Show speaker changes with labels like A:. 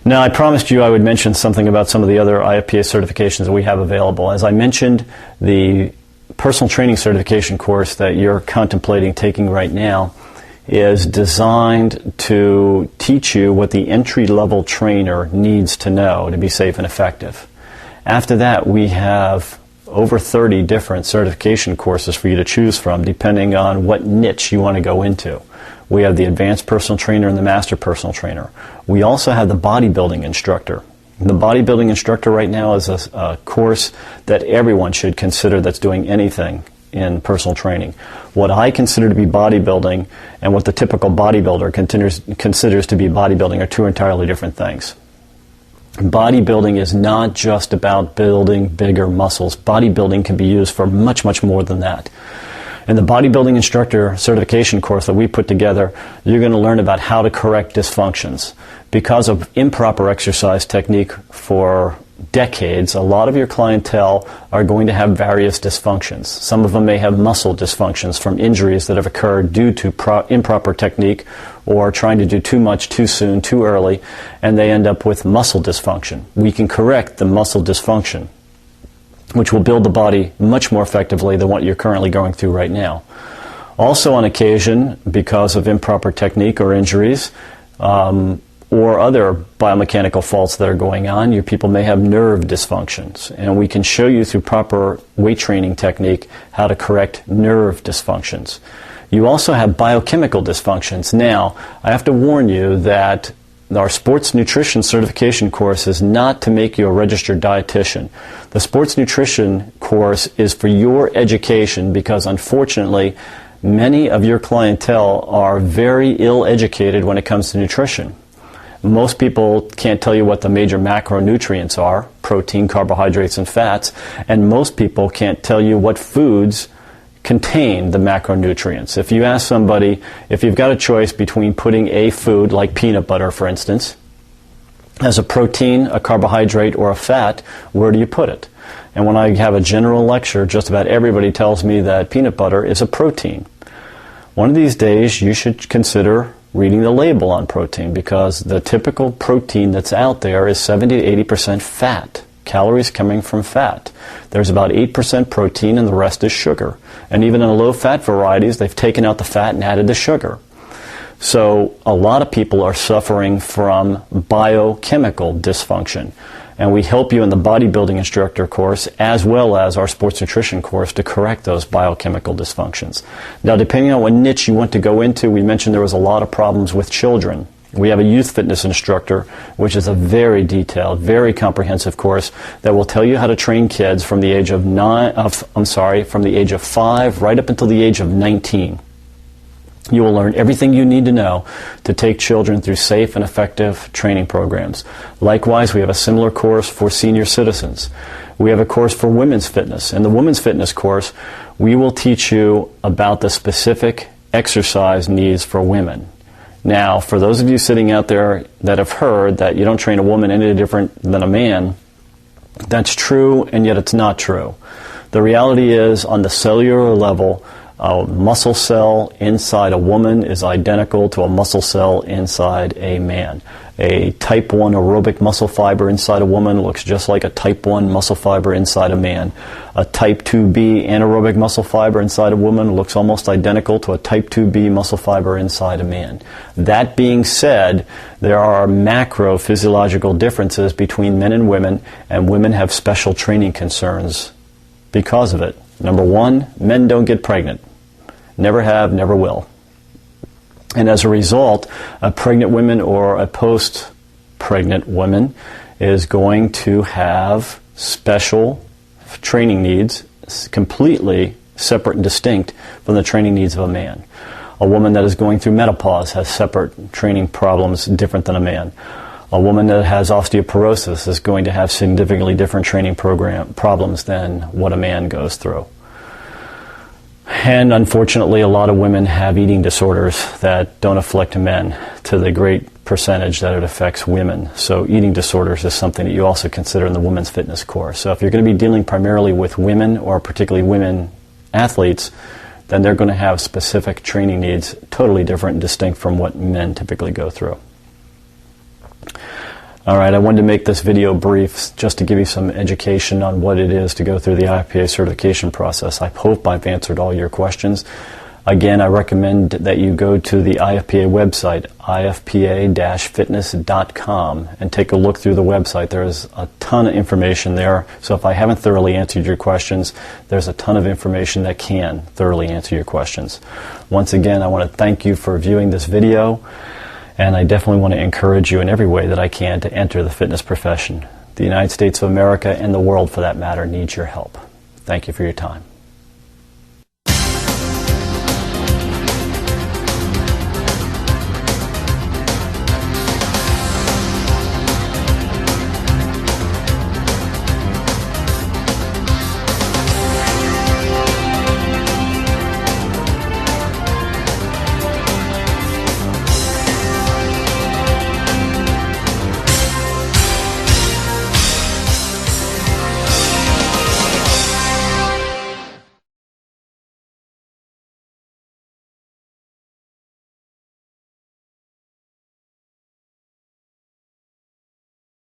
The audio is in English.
A: Now, I promised you I would mention something about some of the other IFPA certifications that we have available. As I mentioned, the personal training certification course that you're contemplating taking right now is designed to teach you what the entry-level trainer needs to know to be safe and effective. After that, we have over 30 different certification courses for you to choose from, depending on what niche you want to go into. We have the advanced personal trainer and the master personal trainer. We also have the bodybuilding instructor. The bodybuilding instructor right now is a course that everyone should consider that's doing anything in personal training. What I consider to be bodybuilding and what the typical bodybuilder considers to be bodybuilding are two entirely different things. Bodybuilding is not just about building bigger muscles. Bodybuilding can be used for much, much more than that. In the bodybuilding instructor certification course that we put together, you're going to learn about how to correct dysfunctions. Because of improper exercise technique for decades, a lot of your clientele are going to have various dysfunctions. Some of them may have muscle dysfunctions from injuries that have occurred due to improper technique or trying to do too much too soon, too early, and they end up with muscle dysfunction. We can correct the muscle dysfunction, which will build the body much more effectively than what you're currently going through right now. Also on occasion, because of improper technique or injuries, or other biomechanical faults that are going on, your people may have nerve dysfunctions. And we can show you through proper weight training technique how to correct nerve dysfunctions. You also have biochemical dysfunctions. Now, I have to warn you that our sports nutrition certification course is not to make you a registered dietitian. The sports nutrition course is for your education because, unfortunately, many of your clientele are very ill-educated when it comes to nutrition. Most people can't tell you what the major macronutrients are, protein, carbohydrates, and fats, and most people can't tell you what foods contain the macronutrients. If you ask somebody, if you've got a choice between putting a food, like peanut butter, for instance, as a protein, a carbohydrate, or a fat, where do you put it? And when I have a general lecture, just about everybody tells me that peanut butter is a protein. One of these days, you should consider reading the label on protein, because the typical protein that's out there is 70 to 80% fat, calories coming from fat. There's about 8% protein and the rest is sugar. And even in the low-fat varieties, they've taken out the fat and added the sugar. So a lot of people are suffering from biochemical dysfunction. And we help you in the bodybuilding instructor course as well as our sports nutrition course to correct those biochemical dysfunctions. Now, depending on what niche you want to go into, we mentioned there was a lot of problems with children. We have a youth fitness instructor, which is a very detailed, very comprehensive course that will tell you how to train kids from the age of from the age of 5 right up until the age of 19. You will learn everything you need to know to take children through safe and effective training programs. Likewise, we have a similar course for senior citizens. We have a course for women's fitness. In the women's fitness course, we will teach you about the specific exercise needs for women. Now, for those of you sitting out there that have heard that you don't train a woman any different than a man, that's true, and yet it's not true. The reality is, on the cellular level, a muscle cell inside a woman is identical to a muscle cell inside a man. A type 1 aerobic muscle fiber inside a woman looks just like a type 1 muscle fiber inside a man. A type 2B anaerobic muscle fiber inside a woman looks almost identical to a type 2B muscle fiber inside a man. That being said, there are macro physiological differences between men and women have special training concerns because of it. Number one, men don't get pregnant. Never have, never will. And as a result, a pregnant woman or a post-pregnant woman is going to have special training needs, completely separate and distinct from the training needs of a man. A woman that is going through menopause has separate training problems different than a man. A woman that has osteoporosis is going to have significantly different training problems than what a man goes through. And unfortunately, a lot of women have eating disorders that don't afflict men to the great percentage that it affects women. So eating disorders is something that you also consider in the women's fitness course. So if you're going to be dealing primarily with women, or particularly women athletes, then they're going to have specific training needs totally different and distinct from what men typically go through. All right, I wanted to make this video brief just to give you some education on what it is to go through the IFPA certification process. I hope I've answered all your questions. Again, I recommend that you go to the IFPA website, ifpa-fitness.com, and take a look through the website. There is a ton of information there, so if I haven't thoroughly answered your questions, there's a ton of information that can thoroughly answer your questions. Once again, I want to thank you for viewing this video, and I definitely want to encourage you in every way that I can to enter the fitness profession. The United States of America, and the world for that matter, needs your help. Thank you for your time.